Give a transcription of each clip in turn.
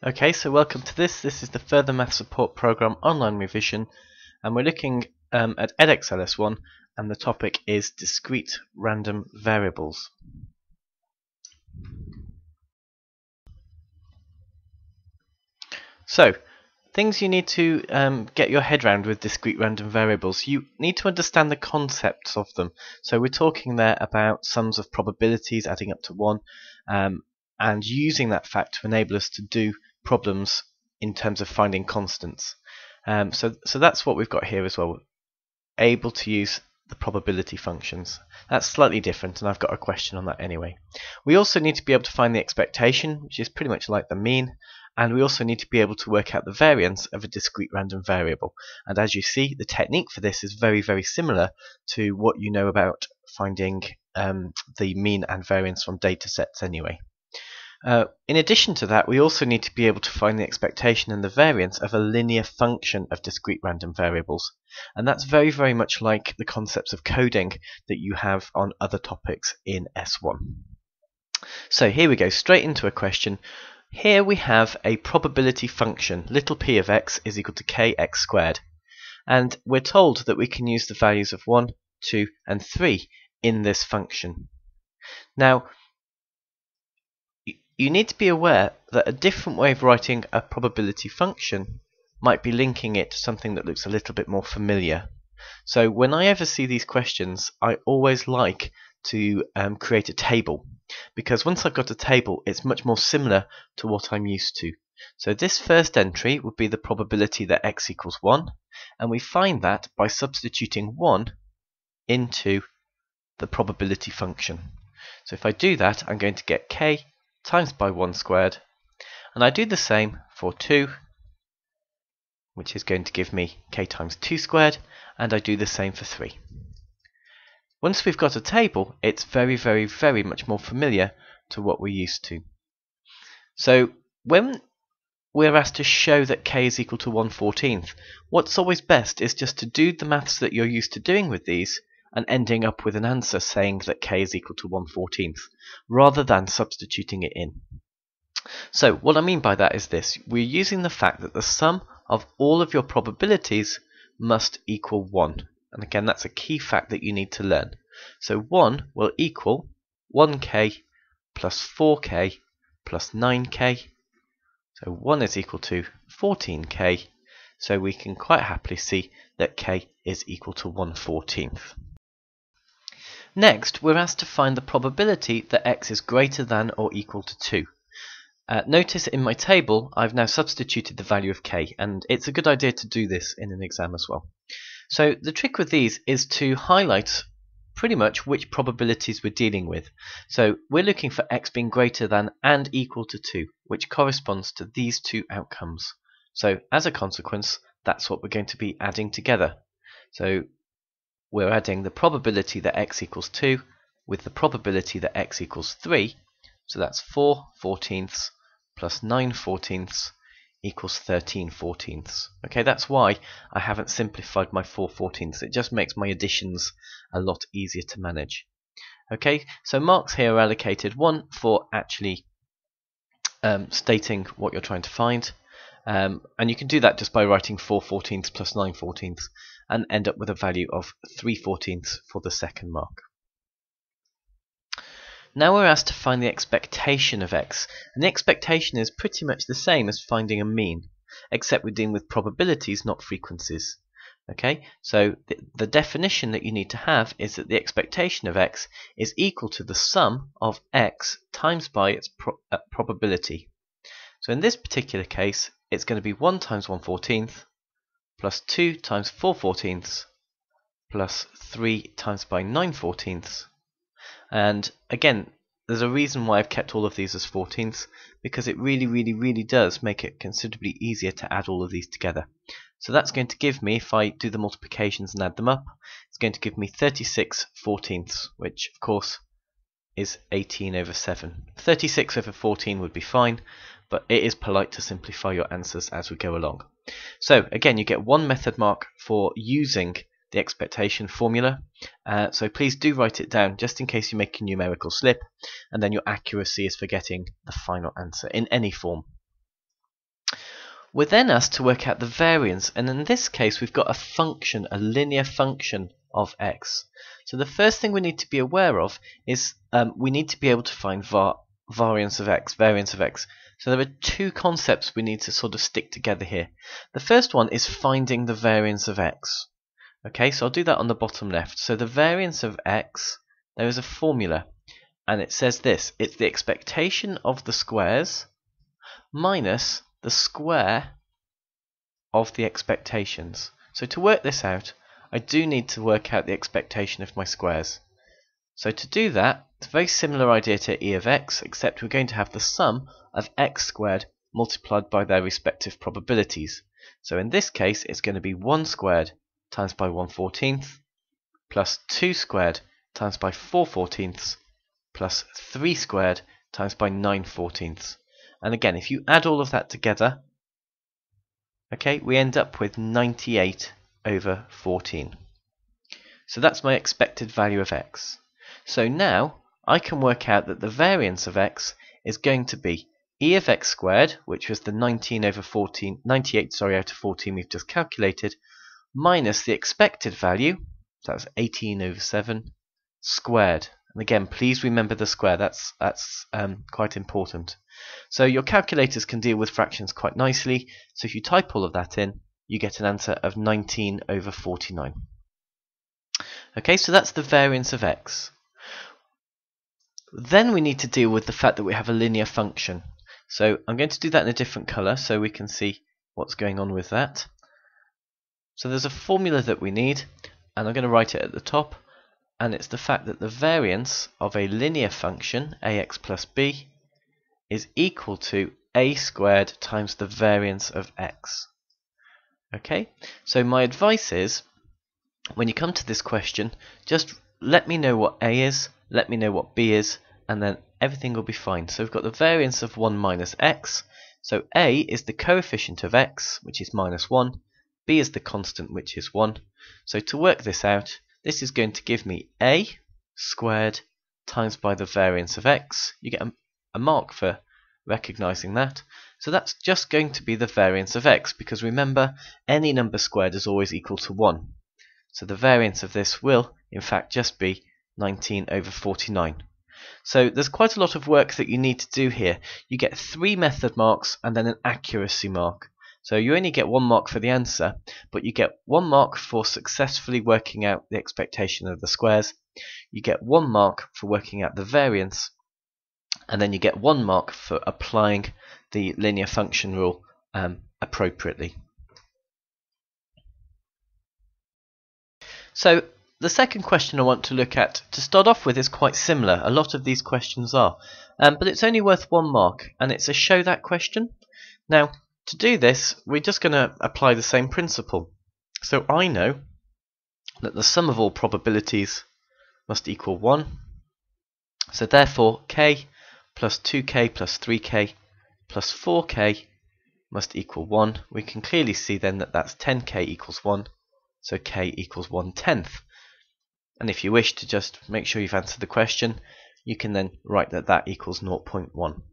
Okay, so welcome to this. This is the Further Math Support Program Online Revision, and we're looking at Edexcel S1, and the topic is Discrete Random Variables. So, things you need to get your head around with discrete random variables. You need to understand the concepts of them. So we're talking there about sums of probabilities adding up to 1, and using that fact to enable us to do problems in terms of finding constants. So that's what we've got here as well. Able to use the probability functions. That's slightly different, and I've got a question on that anyway. We also need to be able to find the expectation, which is pretty much like the mean, and we also need to be able to work out the variance of a discrete random variable. And as you see, the technique for this is very, very similar to what you know about finding the mean and variance from data sets anyway. In addition to that, we also need to be able to find the expectation and the variance of a linear function of discrete random variables. And that's very, very much like the concepts of coding that you have on other topics in S1. So here we go, straight into a question. Here we have a probability function, little p of x is equal to kx squared. And we're told that we can use the values of 1, 2, and 3 in this function. Now, you need to be aware that a different way of writing a probability function might be linking it to something that looks a little bit more familiar. So when I ever see these questions, I always like to create a table, because once I've got a table, it's much more similar to what I'm used to. So this first entry would be the probability that x equals 1, and we find that by substituting 1 into the probability function. So if I do that, I'm going to get k times by 1 squared, and I do the same for 2, which is going to give me k times 2 squared, and I do the same for 3. Once we've got a table, it's very, very, very much more familiar to what we're used to. So when we're asked to show that k is equal to 1/14th, what's always best is just to do the maths that you're used to doing with these and ending up with an answer saying that k is equal to 1/14th, rather than substituting it in. So what I mean by that is this: we're using the fact that the sum of all of your probabilities must equal 1. And again, that's a key fact that you need to learn. So 1 will equal 1k plus 4k plus 9k. So 1 is equal to 14k. So we can quite happily see that k is equal to 1/14th. Next, we're asked to find the probability that x is greater than or equal to 2. Notice in my table, I've now substituted the value of k, and it's a good idea to do this in an exam as well. So the trick with these is to highlight pretty much which probabilities we're dealing with. So we're looking for x being greater than and equal to 2, which corresponds to these two outcomes. So as a consequence, that's what we're going to be adding together. So we're adding the probability that x equals 2 with the probability that x equals 3. So that's 4/14ths plus 9/14ths equals 13/14ths. Okay, that's why I haven't simplified my 4/14ths. It just makes my additions a lot easier to manage. Okay, so marks here are allocated, one for actually stating what you're trying to find, and you can do that just by writing 4/14ths plus 9/14ths and end up with a value of 3/14ths for the second mark. Now we're asked to find the expectation of x, and the expectation is pretty much the same as finding a mean, except we're dealing with probabilities, not frequencies. Okay, so the definition that you need to have is that the expectation of x is equal to the sum of x times by its probability. So in this particular case, it's going to be 1 times 1/14th plus 2 times 4/14ths plus 3 times by 9/14ths. And again, there's a reason why I've kept all of these as 14ths, because it really does make it considerably easier to add all of these together. So that's going to give me, if I do the multiplications and add them up, it's going to give me 36/14ths, which of course is 18/7. 36/14 would be fine, but it is polite to simplify your answers as we go along. So again, you get 1 method mark for using the expectation formula, so please do write it down just in case you make a numerical slip, and then your accuracy is for getting the final answer in any form. We're then asked to work out the variance, and in this case we've got a function, a linear function of x. So the first thing we need to be aware of is we need to be able to find variance of x. So there are two concepts we need to sort of stick together here. The first one is finding the variance of x. Okay, so I'll do that on the bottom left. So the variance of x, there is a formula, and it says this: it's the expectation of the squares minus the square of the expectations. So to work this out, I do need to work out the expectation of my squares. So to do that, it's a very similar idea to e of x, except we're going to have the sum of x squared multiplied by their respective probabilities. So in this case, it's going to be 1 squared times by 1/14 plus 2 squared times by 4/14 plus 3 squared times by 9/14. And again, if you add all of that together, okay, we end up with 98/14. So that's my expected value of x. So now I can work out that the variance of x is going to be e of x squared, which was the 98 out of 14 we've just calculated, minus the expected value, so that's 18/7, squared. And again, please remember the square, that's quite important. So your calculators can deal with fractions quite nicely, so if you type all of that in, you get an answer of 19/49. Okay, so that's the variance of x. Then we need to deal with the fact that we have a linear function. So I'm going to do that in a different colour so we can see what's going on with that. So there's a formula that we need, and I'm going to write it at the top, and it's the fact that the variance of a linear function, ax plus b, is equal to a squared times the variance of x. Okay, so my advice is, when you come to this question, just let me know what a is, let me know what b is, and then everything will be fine. So we've got the variance of 1 minus x, so a is the coefficient of x, which is -1, b is the constant, which is 1. So to work this out, this is going to give me a squared times by the variance of x. You get a mark for recognizing that. So that's just going to be the variance of x, because remember, any number squared is always equal to 1. So the variance of this will, in fact, just be 19/49. So there's quite a lot of work that you need to do here. You get 3 method marks and then an accuracy mark. So you only get 1 mark for the answer, but you get 1 mark for successfully working out the expectation of the squares. You get 1 mark for working out the variance, and then you get 1 mark for applying the linear function rule appropriately. So the second question I want to look at to start off with is quite similar. A lot of these questions are, but it's only worth 1 mark, and it's a show that question. Now, to do this, we're just going to apply the same principle. So I know that the sum of all probabilities must equal 1. So therefore, k plus 2k plus 3k plus 4k must equal 1. We can clearly see then that that's 10k equals 1, so k equals 1/10. And if you wish to just make sure you've answered the question, you can then write that that equals 0.1.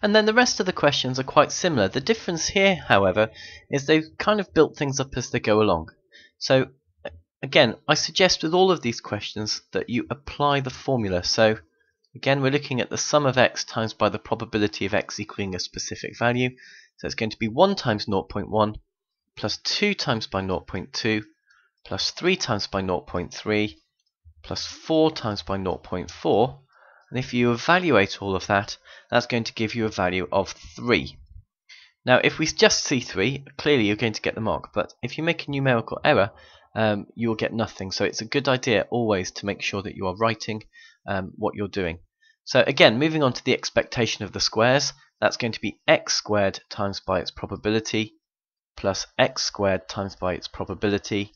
And then the rest of the questions are quite similar. The difference here, however, is they've kind of built things up as they go along. So again, I suggest with all of these questions that you apply the formula. So again, we're looking at the sum of x times by the probability of x equaling a specific value. So it's going to be 1 times 0.1 plus 2 times by 0.2 plus 3 times by 0.3 plus 4 times by 0.4. And if you evaluate all of that, that's going to give you a value of 3. Now, if we just see 3, clearly you're going to get the mark. But if you make a numerical error, you'll get nothing. So it's a good idea always to make sure that you are writing what you're doing. So again, moving on to the expectation of the squares, that's going to be x squared times by its probability plus x squared times by its probability,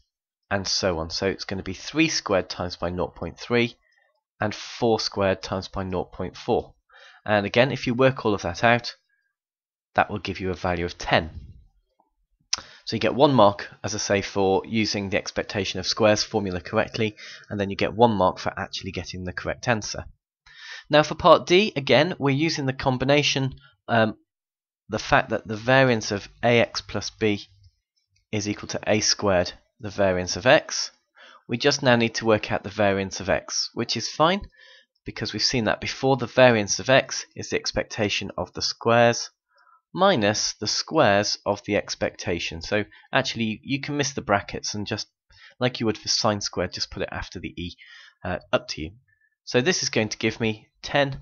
and so on. So it's going to be 3 squared times by 0.3 and 4 squared times by 0.4. And again, if you work all of that out, that will give you a value of 10. So you get 1 mark, as I say, for using the expectation of squares formula correctly, and then you get 1 mark for actually getting the correct answer. Now for part D, again, we're using the combination the fact that the variance of ax plus b is equal to a squared, the variance of x. We just now need to work out the variance of x, which is fine because we've seen that before. The variance of x is the expectation of the squares minus the squares of the expectation. So actually you can miss the brackets and just, like you would for sine squared, just put it after the e, up to you. So this is going to give me 10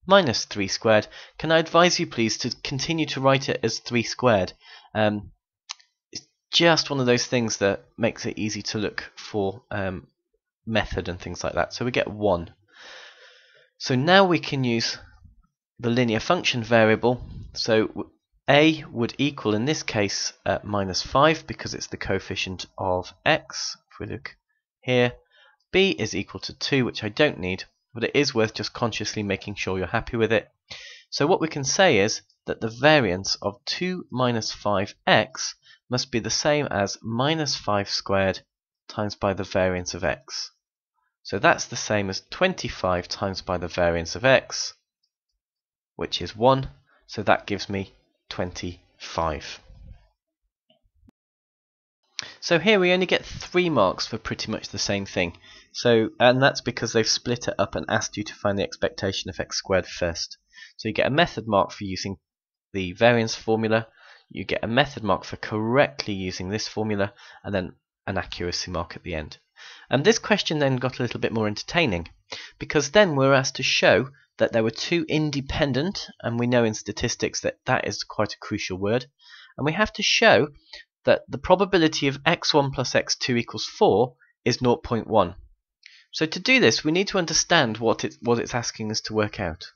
minus 3 squared. Can I advise you please to continue to write it as 3 squared? It's just one of those things that makes it easy to look for method and things like that. So we get 1. So now we can use the linear function variable. So a would equal, in this case, minus 5 because it's the coefficient of x. If we look here, b is equal to 2, which I don't need, but it is worth just consciously making sure you're happy with it. So what we can say is that the variance of 2 minus 5x must be the same as minus 5 squared times by the variance of x. So that's the same as 25 times by the variance of x, which is 1. So that gives me 25. So here we only get 3 marks for pretty much the same thing. And that's because they've split it up and asked you to find the expectation of x squared first. So you get a method mark for using the variance formula, you get a method mark for correctly using this formula, and then an accuracy mark at the end. And this question then got a little bit more entertaining, because then we're asked to show that there were 2 independent, and we know in statistics that that is quite a crucial word, and we have to show that the probability of x1 plus x2 equals 4 is 0.1. So to do this, we need to understand what it's asking us to work out.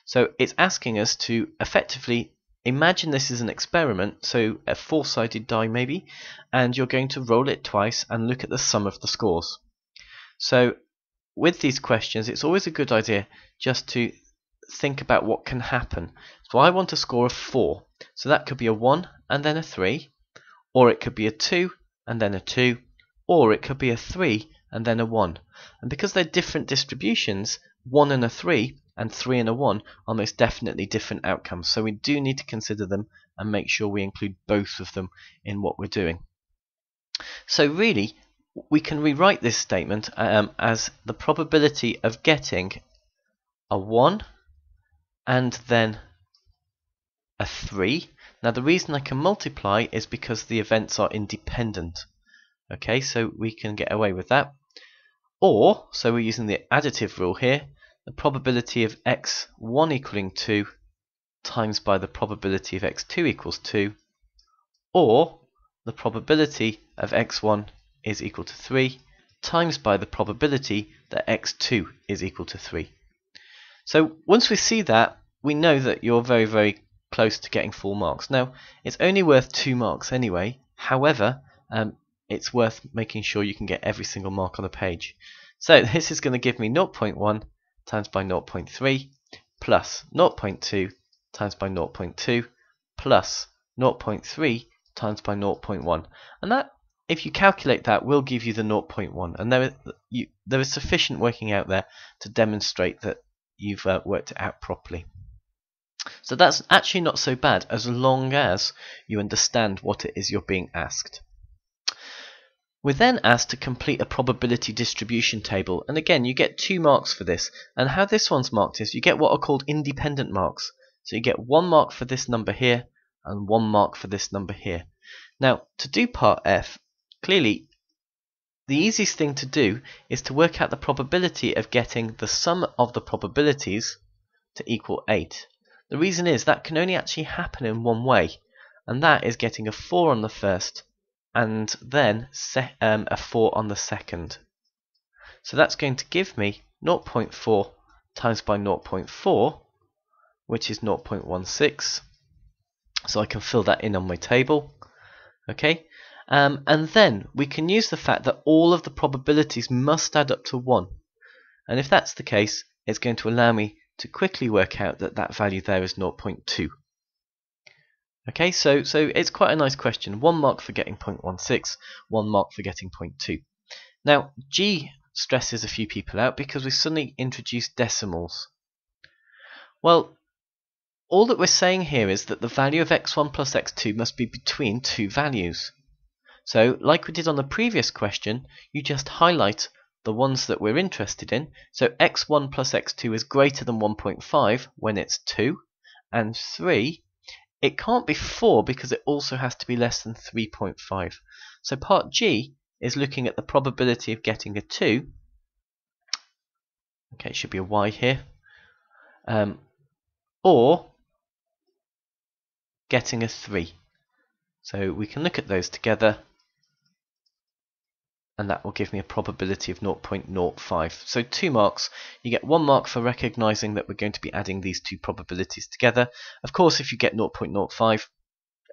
So it's asking us to effectively imagine this is an experiment, so a 4-sided die maybe, and you're going to roll it twice and look at the sum of the scores. So with these questions, it's always a good idea just to think about what can happen. So I want a score of 4, so that could be a 1 and then a 3, or it could be a 2 and then a 2, or it could be a 3 and then a 1. And because they're different distributions, 1 and a 3 and 3 and a 1 are most definitely different outcomes. So we do need to consider them and make sure we include both of them in what we're doing. So really, we can rewrite this statement as the probability of getting a 1 and then a 3. Now the reason I can multiply is because the events are independent. Okay, so we can get away with that. Or, so we're using the additive rule here, the probability of x1 equaling 2 times by the probability of x2 equals 2, or the probability of x1 is equal to 3 times by the probability that x2 is equal to 3. So once we see that, we know that you're very, very close to getting full marks. Now, it's only worth 2 marks anyway. However, it's worth making sure you can get every single mark on the page. So this is going to give me 0.1 times by 0.3 plus 0.2 times by 0.2 plus 0.3 times by 0.1. And that, if you calculate that, will give you the 0.1. And there is sufficient working out there to demonstrate that you've worked it out properly. So that's actually not so bad, as long as you understand what it is you're being asked. We're then asked to complete a probability distribution table, and again you get 2 marks for this. And how this one's marked is you get what are called independent marks. So you get 1 mark for this number here and 1 mark for this number here. Now to do part F, clearly the easiest thing to do is to work out the probability of getting the sum of the probabilities to equal 8. The reason is that can only actually happen in one way, and that is getting a 4 on the first and then a 4 on the second. So that's going to give me 0.4 times by 0.4, which is 0.16. So I can fill that in on my table. Okay, and then we can use the fact that all of the probabilities must add up to 1. And if that's the case, it's going to allow me to quickly work out that that value there is 0.2. Okay, so it's quite a nice question. 1 mark for getting 0.16, 1 mark for getting 0.2. Now, G stresses a few people out because we suddenly introduced decimals. Well, all that we're saying here is that the value of x1 plus x2 must be between two values. So, like we did on the previous question, you just highlight the ones that we're interested in. So x1 plus x2 is greater than 1.5 when it's 2, and 3. It can't be 4 because it also has to be less than 3.5. So part G is looking at the probability of getting a 2. Okay, it should be a y here. Or getting a 3. So we can look at those together, and that will give me a probability of 0.05. So 2 marks. You get 1 mark for recognizing that we're going to be adding these two probabilities together. Of course, if you get 0.05,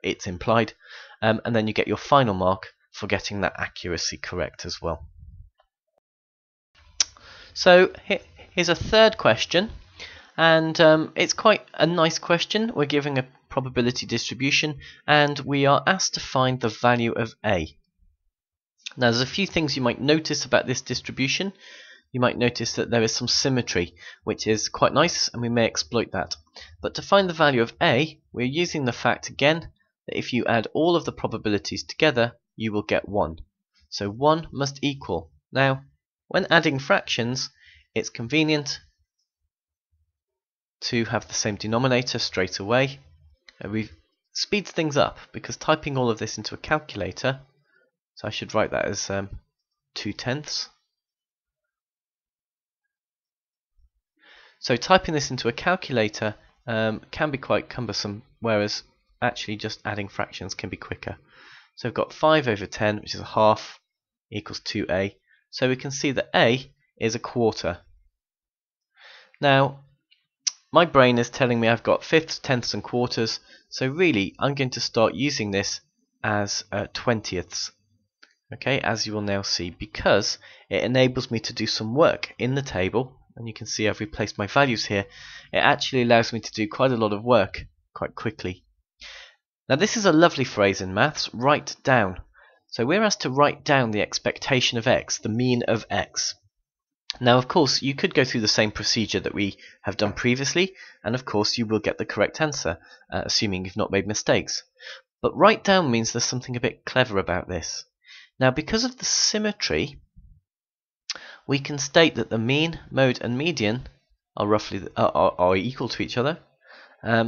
it's implied. And then you get your final mark for getting that accuracy correct as well. So here's a third question, and it's quite a nice question. We're giving a probability distribution, and we are asked to find the value of A. Now, there's a few things you might notice about this distribution. You might notice that there is some symmetry, which is quite nice, and we may exploit that. But to find the value of A, we're using the fact again that if you add all of the probabilities together, you will get 1. So 1 must equal. Now, when adding fractions, it's convenient to have the same denominator straight away. We speeds things up because typing all of this into a calculator, so I should write that as 2/10. So typing this into a calculator can be quite cumbersome, whereas actually just adding fractions can be quicker. So we've got 5 over 10, which is a half, equals 2a. So we can see that a is a quarter. Now, my brain is telling me I've got fifths, tenths and quarters, so really I'm going to start using this as 20ths. Okay, as you will now see, because it enables me to do some work in the table, and you can see I've replaced my values here. It actually allows me to do quite a lot of work quite quickly. Now this is a lovely phrase in maths, write down. So we're asked to write down the expectation of x, the mean of x. Now of course you could go through the same procedure that we have done previously, and of course you will get the correct answer, assuming you've not made mistakes. But write down means there's something a bit clever about this. Now, because of the symmetry, we can state that the mean, mode, and median are roughly are equal to each other.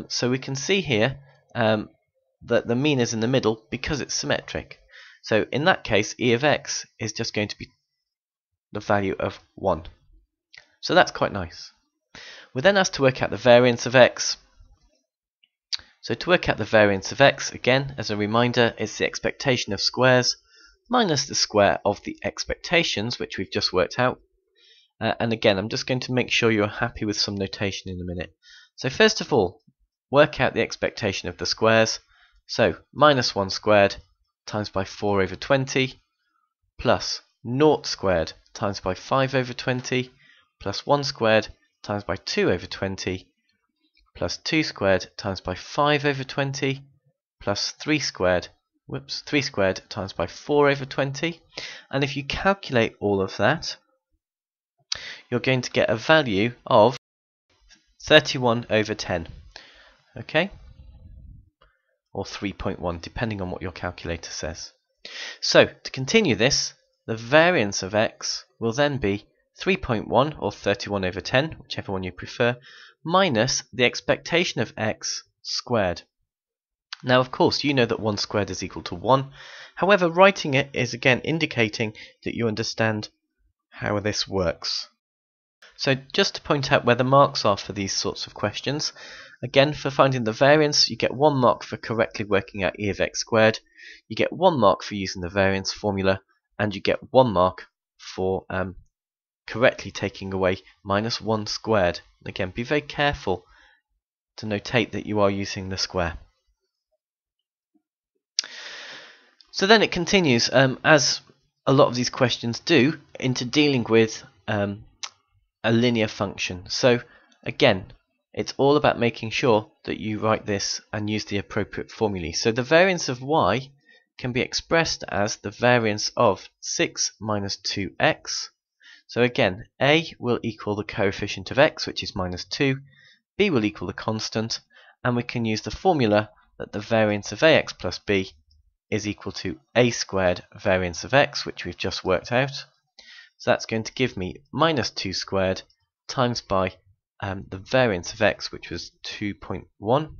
So we can see here that the mean is in the middle because it's symmetric. So in that case, e of x is just going to be the value of 1. So that's quite nice. We're then asked to work out the variance of x. So to work out the variance of x, again, as a reminder, it's the expectation of squares minus the square of the expectations, which we've just worked out. And again, I'm just going to make sure you're happy with some notation in a minute. So first of all, work out the expectation of the squares. So minus 1 squared times by 4 over 20 plus 0 squared times by 5 over 20 plus 1 squared times by 2 over 20 plus 2 squared times by 5 over 20 plus 3 squared times by 4 over 20, and if you calculate all of that, you're going to get a value of 31 over 10, okay, or 3.1 depending on what your calculator says. So to continue this, the variance of x will then be 3.1 or 31 over 10, whichever one you prefer, minus the expectation of x squared. Now of course you know that 1 squared is equal to 1, however writing it is again indicating that you understand how this works. So just to point out where the marks are for these sorts of questions, again for finding the variance you get 1 mark for correctly working out e of x squared, you get 1 mark for using the variance formula, and you get 1 mark for correctly taking away minus 1 squared. Again, be very careful to notate that you are using the square. So then it continues, as a lot of these questions do, into dealing with a linear function. So again, it's all about making sure that you write this and use the appropriate formulae. So the variance of y can be expressed as the variance of 6 minus 2x. So again, a will equal the coefficient of x, which is minus 2, b will equal the constant, and we can use the formula that the variance of ax plus b is equal to a squared variance of x, which we've just worked out. So that's going to give me minus 2 squared times by the variance of x, which was 2.1.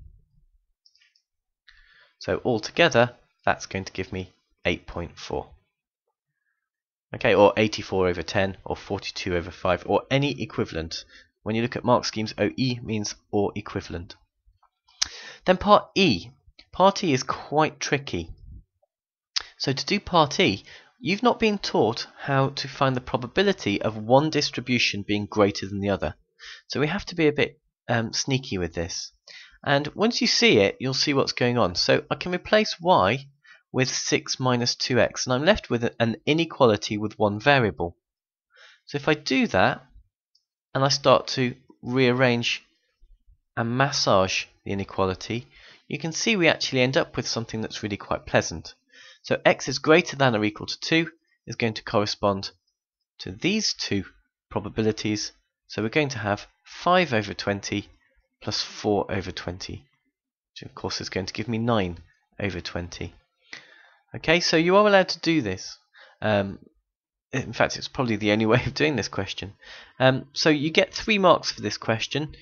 So altogether, that's going to give me 8.4. Okay, or 84 over 10, or 42 over 5, or any equivalent. When you look at mark schemes, OE means or equivalent. Then part E. Part E is quite tricky. So to do part E, you've not been taught how to find the probability of one distribution being greater than the other. So we have to be a bit sneaky with this. And once you see it, you'll see what's going on. So I can replace y with 6 minus 2x, and I'm left with an inequality with one variable. So if I do that, and I start to rearrange and massage the inequality, you can see we actually end up with something that's really quite pleasant. So x is greater than or equal to 2 is going to correspond to these two probabilities. So we're going to have 5 over 20 plus 4 over 20, which of course is going to give me 9 over 20. Okay, so you are allowed to do this. In fact, it's probably the only way of doing this question. So you get 3 marks for this question.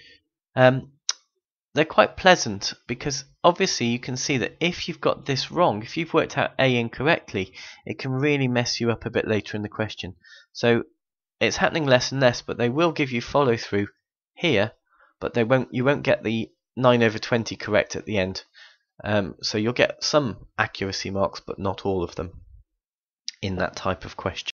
They're quite pleasant because obviously you can see that if you've got this wrong, if you've worked out A incorrectly, it can really mess you up a bit later in the question. So it's happening less and less, but they will give you follow through here, but you won't get the 9 over 20 correct at the end. So you'll get some accuracy marks, but not all of them in that type of question.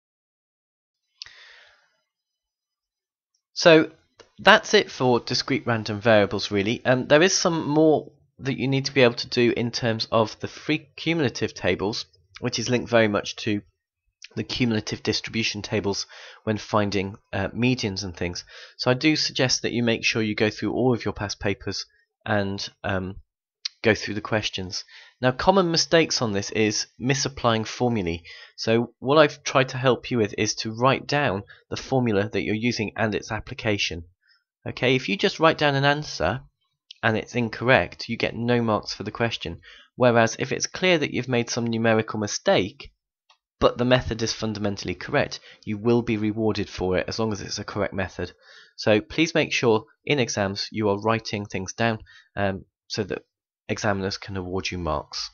So that's it for discrete random variables, really. There is some more that you need to be able to do in terms of the free cumulative tables, which is linked very much to the cumulative distribution tables when finding medians and things. So I do suggest that you make sure you go through all of your past papers and go through the questions. Now, common mistakes on this is misapplying formulae. So what I've tried to help you with is to write down the formula that you're using and its application. Okay, if you just write down an answer and it's incorrect, you get no marks for the question. Whereas if it's clear that you've made some numerical mistake, but the method is fundamentally correct, you will be rewarded for it as long as it's a correct method. So please make sure in exams you are writing things down so that examiners can award you marks.